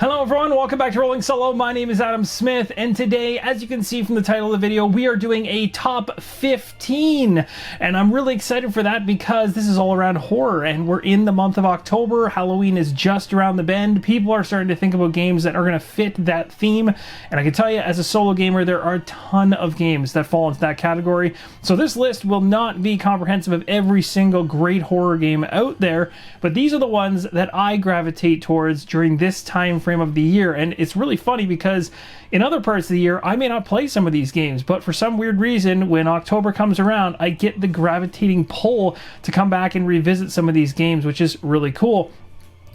Hello everyone, welcome back to Rolling Solo. My name is Adam Smith, and today, as you can see from the title of the video, we are doing a top 15. And I'm really excited for that because this is all around horror, and we're in the month of October. Halloween is just around the bend. People are starting to think about games that are going to fit that theme. And I can tell you, as a solo gamer, there are a ton of games that fall into that category. So this list will not be comprehensive of every single great horror game out there, but these are the ones that I gravitate towards during this time frame of the year. And it's really funny because in other parts of the year I may not play some of these games, but for some weird reason when October comes around I get the gravitating pull to come back and revisit some of these games, which is really cool.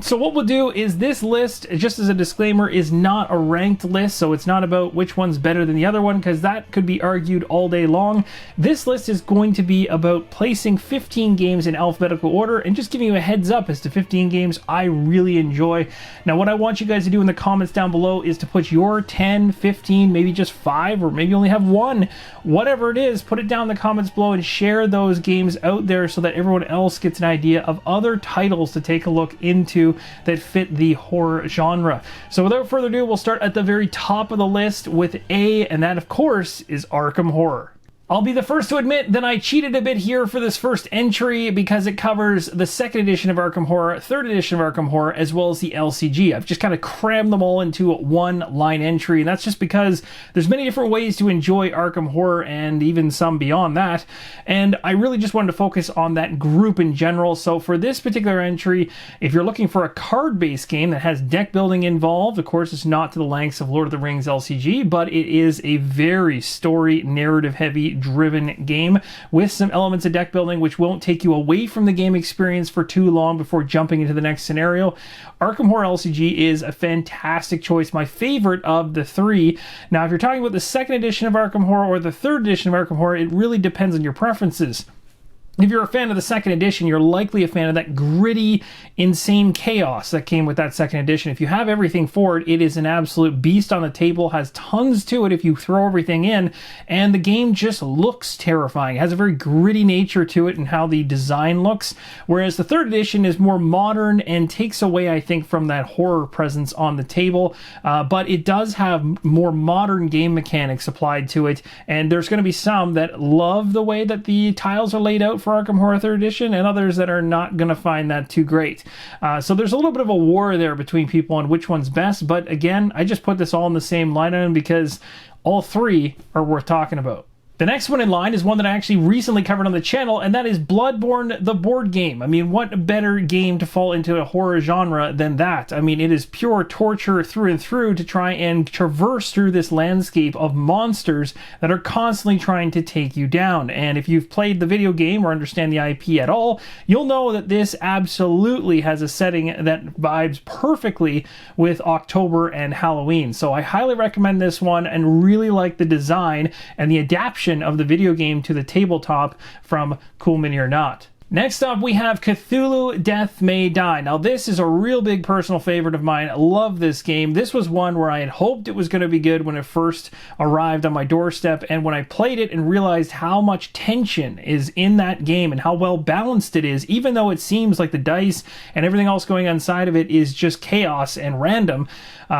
So what we'll do is, this list, just as a disclaimer, is not a ranked list, so it's not about which one's better than the other one, because that could be argued all day long. This list is going to be about placing 15 games in alphabetical order and just giving you a heads up as to 15 games I really enjoy. Now what I want you guys to do in the comments down below is to put your 10, 15, maybe just 5, or maybe only have 1. Whatever it is, put it down in the comments below and share those games out there so that everyone else gets an idea of other titles to take a look into that fit the horror genre. So without further ado, we'll start at the very top of the list with A, and that of course is Arkham Horror. I'll be the first to admit that I cheated a bit here for this first entry because it covers the 2nd edition of Arkham Horror, 3rd edition of Arkham Horror, as well as the LCG. I've just kind of crammed them all into one line entry, and that's just because there's many different ways to enjoy Arkham Horror and even some beyond that, and I really just wanted to focus on that group in general. So for this particular entry, if you're looking for a card-based game that has deck building involved, of course it's not to the lengths of Lord of the Rings LCG, but it is a very story, narrative-heavy driven game with some elements of deck building which won't take you away from the game experience for too long before jumping into the next scenario. Arkham Horror LCG is a fantastic choice, my favorite of the 3. Now if you're talking about the 2nd edition of Arkham Horror or the 3rd edition of Arkham Horror, it really depends on your preferences. If you're a fan of the 2nd edition, you're likely a fan of that gritty, insane chaos that came with that 2nd edition. If you have everything for it, it is an absolute beast on the table, has tons to it if you throw everything in, and the game just looks terrifying. It has a very gritty nature to it and how the design looks, whereas the 3rd edition is more modern and takes away, I think, from that horror presence on the table, but it does have more modern game mechanics applied to it, and there's going to be some that love the way that the tiles are laid out for Arkham Horror 3rd edition, and others that are not going to find that too great. So there's a little bit of a war there between people on which one's best, but again, I just put this all in the same line item because all 3 are worth talking about. The next one in line is one that I actually recently covered on the channel, and that is Bloodborne, the board game. I mean, what better game to fall into a horror genre than that? I mean, it is pure torture through and through to try and traverse through this landscape of monsters that are constantly trying to take you down. And if you've played the video game or understand the IP at all, you'll know that this absolutely has a setting that vibes perfectly with October and Halloween. So I highly recommend this one and really like the design and the adaptation of the video game to the tabletop from Cool Mini or Not. Next up, we have Cthulhu Death May Die. Now, this is a real big personal favorite of mine. I love this game. This was one where I had hoped it was going to be good when it first arrived on my doorstep, and when I played it and realized how much tension is in that game and how well balanced it is, even though it seems like the dice and everything else going on inside of it is just chaos and random,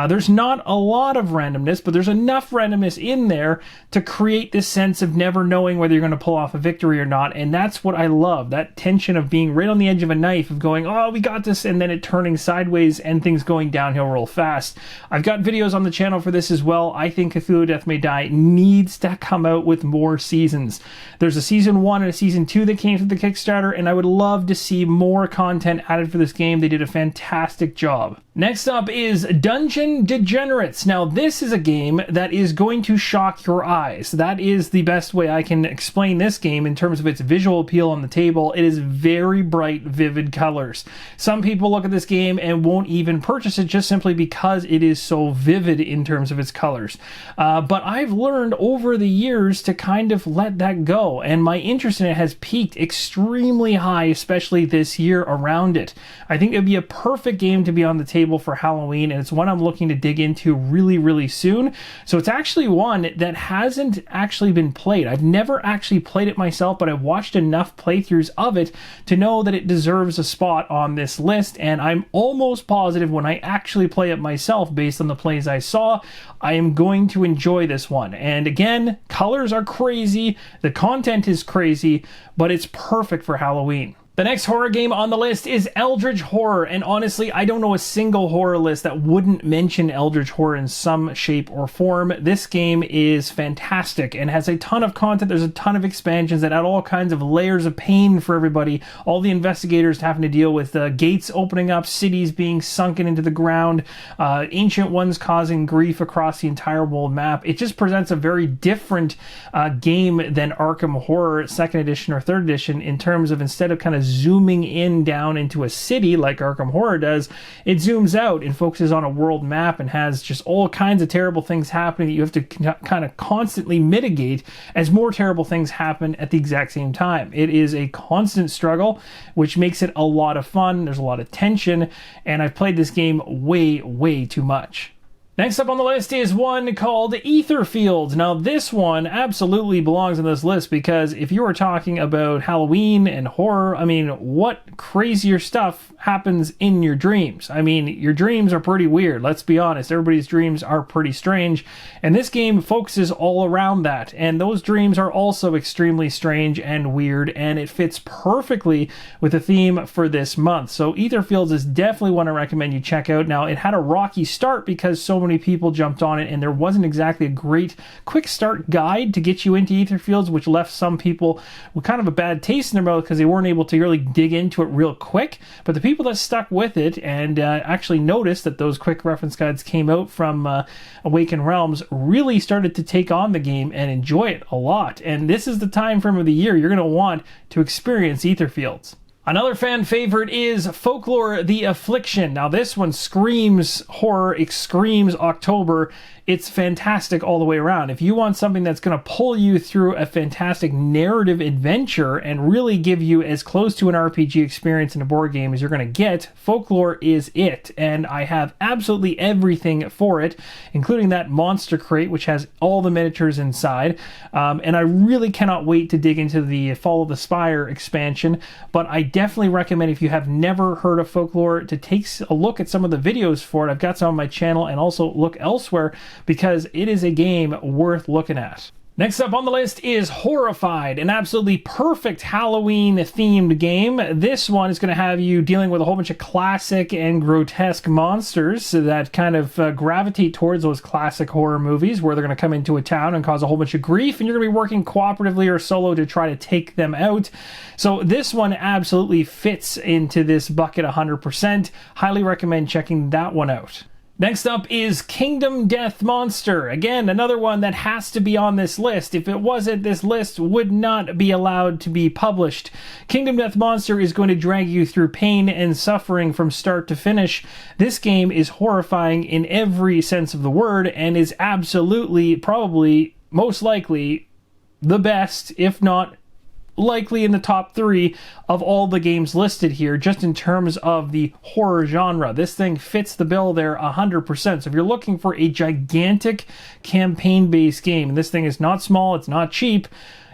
there's not a lot of randomness, but there's enough randomness in there to create this sense of never knowing whether you're going to pull off a victory or not, and that's what I love. That tension of being right on the edge of a knife, of going, oh, we got this, and then it turning sideways and things going downhill real fast. I've got videos on the channel for this as well. I think Cthulhu Death May Die needs to come out with more seasons. There's a season 1 and a season 2 that came through the Kickstarter, and I would love to see more content added for this game. They did a fantastic job. Next up is Dungeon Degenerates. Now, this is a game that is going to shock your eyes. That is the best way I can explain this game in terms of its visual appeal on the table. It is very bright, vivid colors. Some people look at this game and won't even purchase it just simply because it is so vivid in terms of its colors. But I've learned over the years to kind of let that go, and my interest in it has peaked extremely high, especially this year around it. I think it would be a perfect game to be on the table stable for Halloween, and it's one I'm looking to dig into really, really soon. So it's actually one that hasn't actually been played. I've never actually played it myself, but I've watched enough playthroughs of it to know that it deserves a spot on this list, and I'm almost positive when I actually play it myself, based on the plays I saw, I am going to enjoy this one. And again, colors are crazy, the content is crazy, but it's perfect for Halloween. The next horror game on the list is Eldritch Horror, and honestly, I don't know a single horror list that wouldn't mention Eldritch Horror in some shape or form. This game is fantastic and has a ton of content. There's a ton of expansions that add all kinds of layers of pain for everybody. All the investigators having to deal with gates opening up, cities being sunken into the ground, ancient ones causing grief across the entire world map. It just presents a very different game than Arkham Horror 2nd edition or 3rd edition, in terms of, instead of kind of zooming in down into a city like Arkham Horror does, it zooms out and focuses on a world map and has just all kinds of terrible things happening that you have to kind of constantly mitigate as more terrible things happen at the exact same time. It is a constant struggle, which makes it a lot of fun. There's a lot of tension, and I've played this game way too much. Next up on the list is one called Etherfields. Now this one absolutely belongs on this list, because if you are talking about Halloween and horror, I mean, what crazier stuff happens in your dreams? I mean, your dreams are pretty weird, let's be honest. Everybody's dreams are pretty strange, and this game focuses all around that, and those dreams are also extremely strange and weird, and it fits perfectly with the theme for this month. So Etherfields is definitely one I recommend you check out. Now, it had a rocky start because so many people jumped on it, and there wasn't exactly a great quick start guide to get you into Etherfields, which left some people with kind of a bad taste in their mouth because they weren't able to really dig into it real quick. But the people that stuck with it and actually noticed that those quick reference guides came out from Awakened Realms really started to take on the game and enjoy it a lot. And this is the time frame of the year you're going to want to experience Etherfields. Another fan favorite is Folklore: The Affliction. Now this one screams horror, it screams October. It's fantastic all the way around. If you want something that's going to pull you through a fantastic narrative adventure and really give you as close to an RPG experience in a board game as you're going to get, Folklore is it. And I have absolutely everything for it, including that monster crate, which has all the miniatures inside. And I really cannot wait to dig into the Fall of the Spire expansion. But I definitely recommend, if you have never heard of Folklore, to take a look at some of the videos for it. I've got some on my channel, and also look elsewhere, because it is a game worth looking at. Next up on the list is Horrified, an absolutely perfect Halloween-themed game. This one is going to have you dealing with a whole bunch of classic and grotesque monsters that kind of gravitate towards those classic horror movies, where they're going to come into a town and cause a whole bunch of grief, and you're going to be working cooperatively or solo to try to take them out. So this one absolutely fits into this bucket 100%. Highly recommend checking that one out. Next up is Kingdom Death Monster. Again, another one that has to be on this list. If it wasn't, this list would not be allowed to be published. Kingdom Death Monster is going to drag you through pain and suffering from start to finish. This game is horrifying in every sense of the word, and is absolutely, probably, most likely, the best, if not likely in the top 3 of all the games listed here, just in terms of the horror genre. This thing fits the bill there 100%. So if you're looking for a gigantic campaign-based game, and this thing is not small, it's not cheap,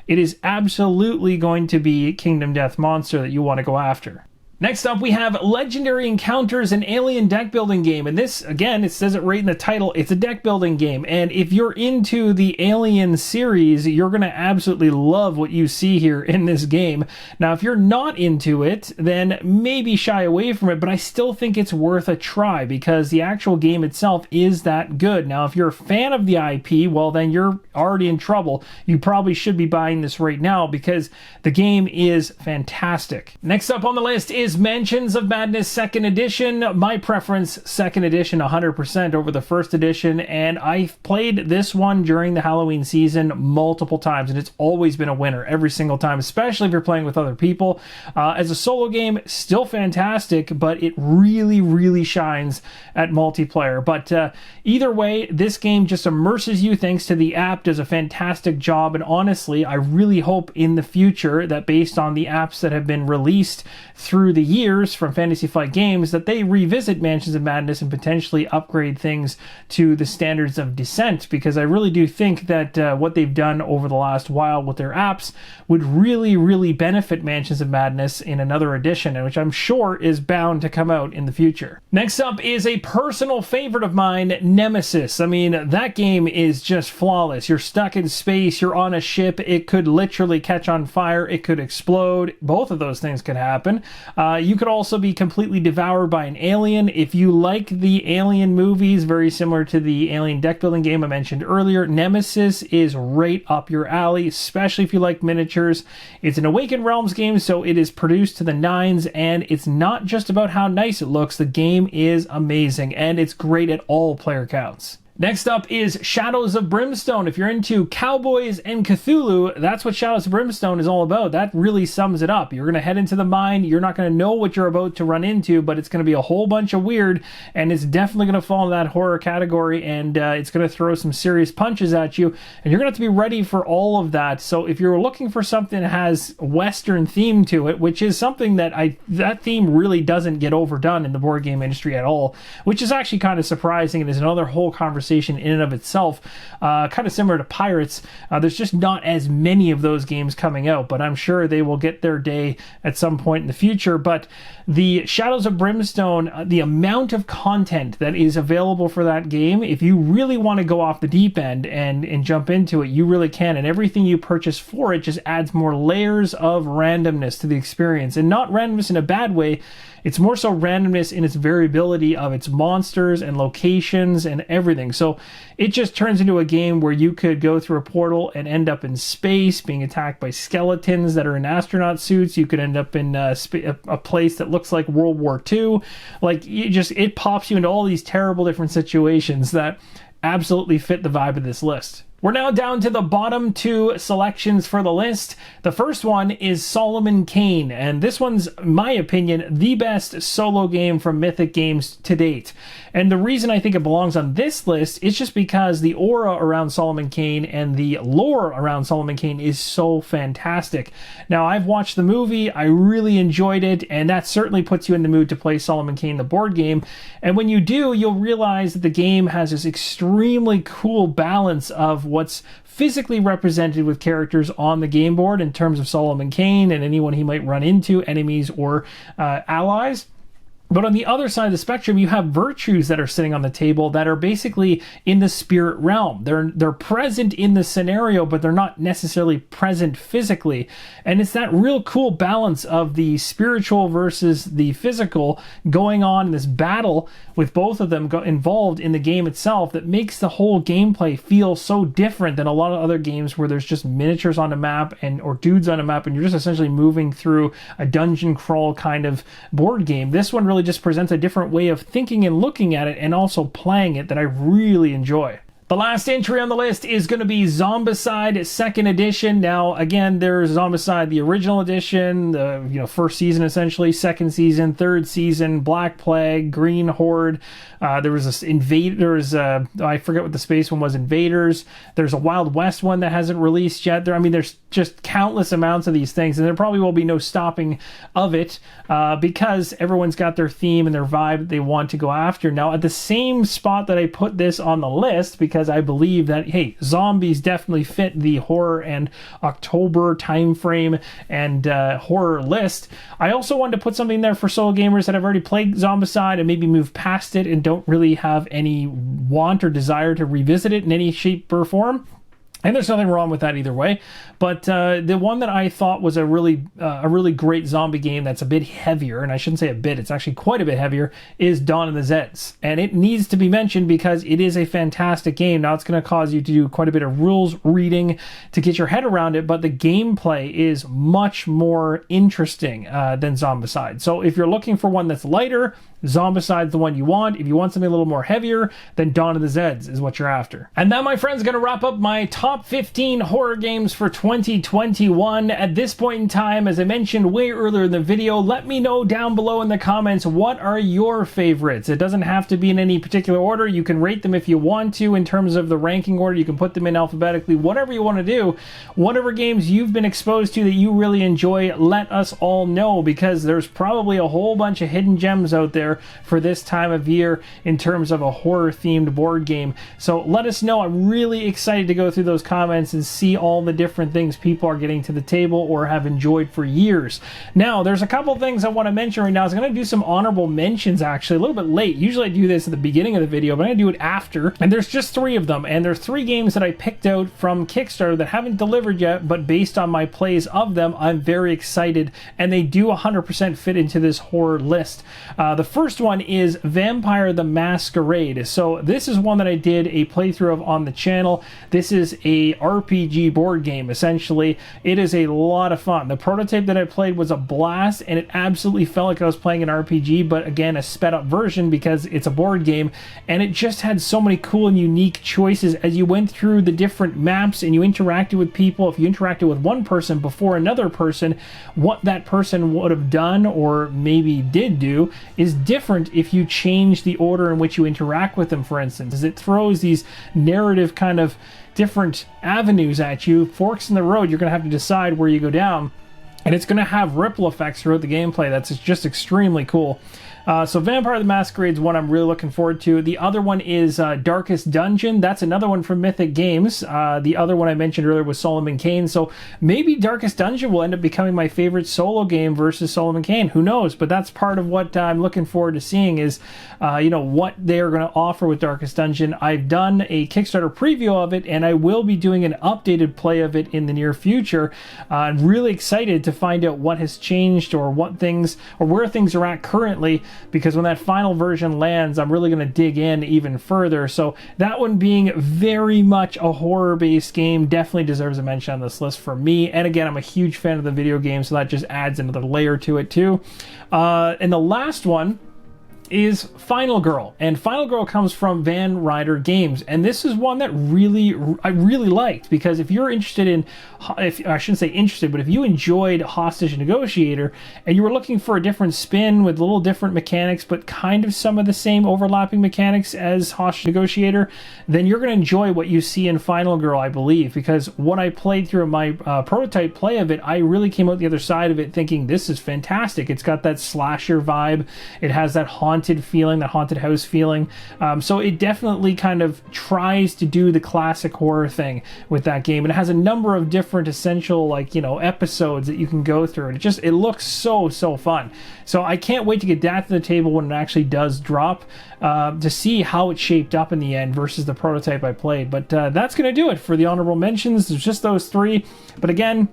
it is absolutely going to be Kingdom Death Monster that you want to go after. Next up, we have Legendary Encounters, an alien deck building game. And this, again, it says it right in the title, it's a deck building game. And if you're into the Alien series, you're going to absolutely love what you see here in this game. Now, if you're not into it, then maybe shy away from it, but I still think it's worth a try, because the actual game itself is that good. Now, if you're a fan of the IP, well, then you're already in trouble. You probably should be buying this right now, because the game is fantastic. Next up on the list is Mansions of Madness 2nd Edition. My preference, 2nd Edition 100% over the 1st Edition, and I've played this one during the Halloween season multiple times, and it's always been a winner every single time, especially if you're playing with other people. As a solo game, still fantastic, but it really shines at multiplayer. But either way, this game just immerses you thanks to the app, does a fantastic job, and honestly, I really hope in the future that based on the apps that have been released through the the years from Fantasy Flight Games that they revisit Mansions of Madness and potentially upgrade things to the standards of Descent, because I really do think that what they've done over the last while with their apps would really benefit Mansions of Madness in another edition, and which I'm sure is bound to come out in the future. Next up is a personal favorite of mine, Nemesis. I mean, that game is just flawless. You're stuck in space, you're on a ship, it could literally catch on fire, it could explode. Both of those things could happen. You could also be completely devoured by an alien. If you like the Alien movies, very similar to the Alien deck building game I mentioned earlier, Nemesis is right up your alley, especially if you like miniatures. It's an Awakened Realms game, so it is produced to the nines, and it's not just about how nice it looks. The game is amazing, and it's great at all player counts. Next up is Shadows of Brimstone. If you're into cowboys and Cthulhu, that's what Shadows of Brimstone is all about. That really sums it up. You're going to head into the mine. You're not going to know what you're about to run into, but it's going to be a whole bunch of weird, and it's definitely going to fall in that horror category, and it's going to throw some serious punches at you, and you're going to have to be ready for all of that. So if you're looking for something that has Western theme to it, which is something that that theme really doesn't get overdone in the board game industry at all, which is actually kind of surprising and is another whole conversation in and of itself, kind of similar to Pirates. There's just not as many of those games coming out, but I'm sure they will get their day at some point in the future. But the Shadows of Brimstone, the amount of content that is available for that game, if you really want to go off the deep end and jump into it, you really can, and everything you purchase for it just adds more layers of randomness to the experience, and not randomness in a bad way. It's more so randomness in its variability of its monsters and locations and everything. So it just turns into a game where you could go through a portal and end up in space being attacked by skeletons that are in astronaut suits. You could end up in a place that looks like World War II. Like, it pops you into all these terrible different situations that absolutely fit the vibe of this list. We're now down to the bottom two selections for the list. The first one is Solomon Kane, and this one's, in my opinion, the best solo game from Mythic Games to date. And the reason I think it belongs on this list is just because the aura around Solomon Kane and the lore around Solomon Kane is so fantastic. Now, I've watched the movie, I really enjoyed it, and that certainly puts you in the mood to play Solomon Kane, the board game. And when you do, you'll realize that the game has this extremely cool balance of what's physically represented with characters on the game board in terms of Solomon Kane and anyone he might run into, enemies or allies. But on the other side of the spectrum, you have virtues that are sitting on the table that are basically in the spirit realm. They're present in the scenario, but they're not necessarily present physically. And it's that real cool balance of the spiritual versus the physical going on in this battle with both of them involved in the game itself that makes the whole gameplay feel so different than a lot of other games where there's just miniatures on a map or dudes on a map and you're just essentially moving through a dungeon crawl kind of board game. This one really just presents a different way of thinking and looking at it and also playing it that I really enjoy. The last entry on the list is going to be Zombicide 2nd Edition. Now, again, there's Zombicide, the original edition, the first season essentially, second season, third season, Black Plague, Green Horde. There was this I forget what the space one was, Invaders. There's a Wild West one that hasn't released yet. There's just countless amounts of these things, and there probably will be no stopping of it because everyone's got their theme and their vibe that they want to go after. Now, at the same spot that I put this on the list, because I believe that, hey, zombies definitely fit the horror and October time frame and horror list, I also wanted to put something there for solo gamers that have already played Zombicide and maybe moved past it and don't really have any want or desire to revisit it in any shape or form. And there's nothing wrong with that either way. But the one that I thought was a really great zombie game that's a bit heavier, and I shouldn't say a bit, it's actually quite a bit heavier, is Dawn of the Zeds. And it needs to be mentioned because it is a fantastic game. Now, it's going to cause you to do quite a bit of rules reading to get your head around it, but the gameplay is much more interesting than Zombicide. So if you're looking for one that's lighter, Zombicide's the one you want. If you want something a little more heavier, then Dawn of the Zeds is what you're after. And that, my friends, is going to wrap up my top top 15 horror games for 2021. At this point in time, as I mentioned way earlier in the video, let me know down below in the comments, what are your favorites? It doesn't have to be in any particular order. You can rate them if you want to in terms of the ranking order. You can put them in alphabetically, whatever you want to do. Whatever games you've been exposed to that you really enjoy, let us all know, because there's probably a whole bunch of hidden gems out there for this time of year in terms of a horror themed board game. So let us know. I'm really excited to go through those comments and see all the different things people are getting to the table or have enjoyed for years. Now, there's a couple things I want to mention right now. I was going to do some honorable mentions actually a little bit late. Usually I do this at the beginning of the video, but I'm going to do it after. And there's just 3 of them. And there's 3 games that I picked out from Kickstarter that haven't delivered yet, but based on my plays of them, I'm very excited. And they do 100% fit into this horror list. The first one is Vampire the Masquerade. So this is one that I did a playthrough of on the channel. This is a RPG board game, essentially. It is a lot of fun. The prototype that I played was a blast, and it absolutely felt like I was playing an RPG, but again, a sped up version because it's a board game, and it just had so many cool and unique choices as you went through the different maps and you interacted with people. If you interacted with one person before another person, what that person would have done or maybe did do is different if you change the order in which you interact with them, for instance, as it throws these narrative kind of different avenues at you, forks in the road. You're going to have to decide where you go down, and it's going to have ripple effects throughout the gameplay. That's just extremely cool. So Vampire the Masquerade is one I'm really looking forward to. The other one is Darkest Dungeon. That's another one from Mythic Games. The other one I mentioned earlier was Solomon Kane. So maybe Darkest Dungeon will end up becoming my favorite solo game versus Solomon Kane. Who knows? But that's part of what I'm looking forward to seeing is, what they're going to offer with Darkest Dungeon. I've done a Kickstarter preview of it, and I will be doing an updated play of it in the near future. I'm really excited to find out what has changed or what things or where things are at currently, because when that final version lands, I'm really going to dig in even further. So that one, being very much a horror-based game, definitely deserves a mention on this list for me. And again, I'm a huge fan of the video game, so that just adds another layer to it too. And the last one is Final Girl, and Final Girl comes from Van Ryder Games, and this is one that I really liked, because if you're interested in, if I shouldn't say interested, but if you enjoyed Hostage Negotiator and you were looking for a different spin with a little different mechanics but kind of some of the same overlapping mechanics as Hostage Negotiator, then you're going to enjoy what you see in Final Girl, I believe, because when I played through my prototype play of it, I really came out the other side of it thinking this is fantastic. It's got that slasher vibe, it has that haunted feeling, that haunted house feeling. So it definitely kind of tries to do the classic horror thing with that game. And it has a number of different essential, episodes that you can go through. And it looks so fun. So I can't wait to get that to the table when it actually does drop, to see how it shaped up in the end versus the prototype I played. But that's going to do it for the honorable mentions. There's just those 3. But again,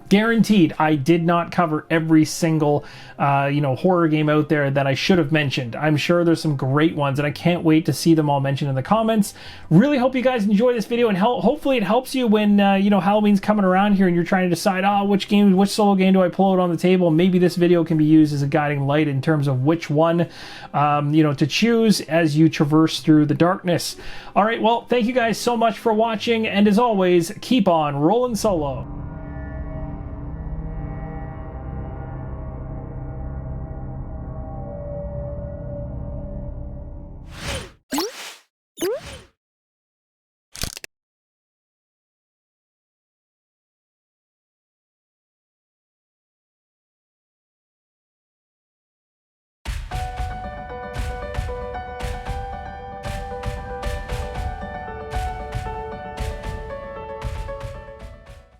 guaranteed, I did not cover every single, horror game out there that I should have mentioned. I'm sure there's some great ones, and I can't wait to see them all mentioned in the comments. Really hope you guys enjoy this video, and hopefully it helps you when, Halloween's coming around here and you're trying to decide, which solo game do I pull out on the table? Maybe this video can be used as a guiding light in terms of which one, to choose as you traverse through the darkness. All right, well, thank you guys so much for watching, and as always, keep on rolling solo.